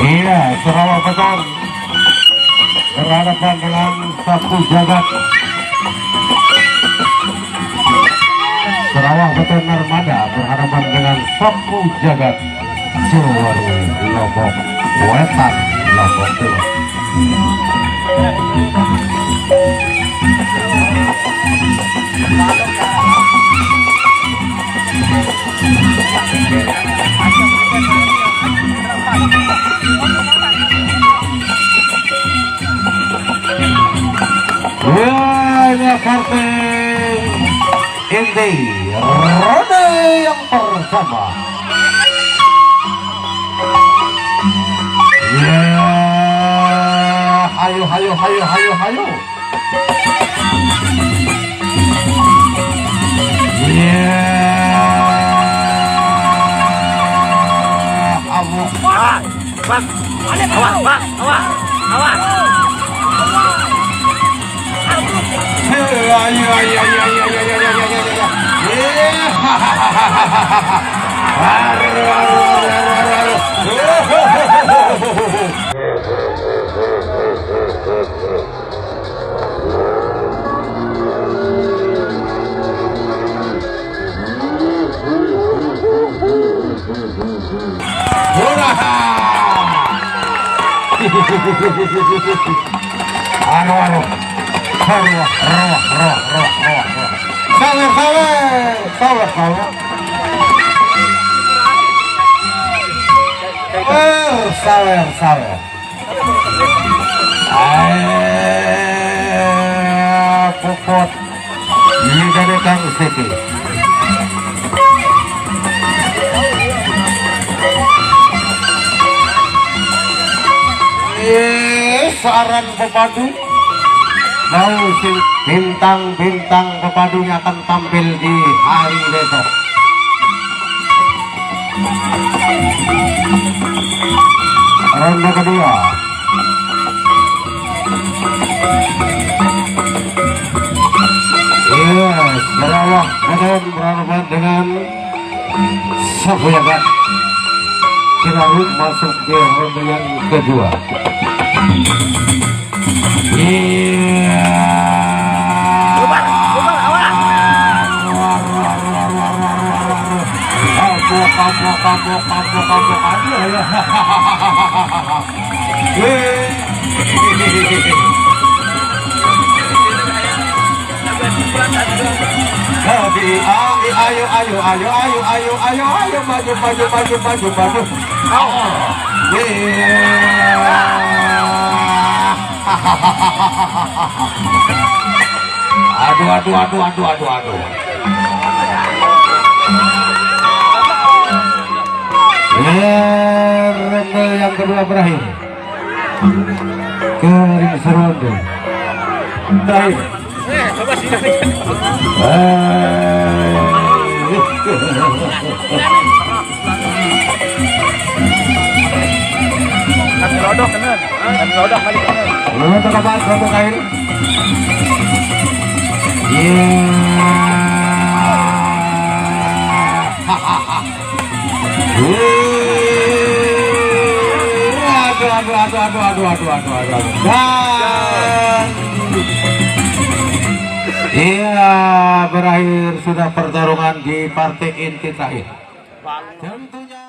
Iya, Sarawak Beton berhadapan dengan Sapu Jagat. Sarawak Beton Armada berhadapan dengan Sapu Jagat Ciwaru Lombok Wetan Lombok Timur. Ini karting inti ronde yang pertama. Ya, hayo. Ya, awas. Sawer. Pokok ini dari Kang Siti. Searan pepadu. Mau bintang-bintang pepadunya akan tampil di hari besok. Ronde kedua. Sarawak Beton berhadapan dengan Sapu Jagat. Ciwaru masuk ke ronde yang kedua. Ayo maju. Aduh. Ronde yang kedua berakhir. Kering seronde. Berakhir. Coba sini. Lodok kenan. Lodok balik kenan. Lodok kapan? Lodok air. Aduh. Iya, berakhir sudah pertarungan di partai inti terakhir. Tentunya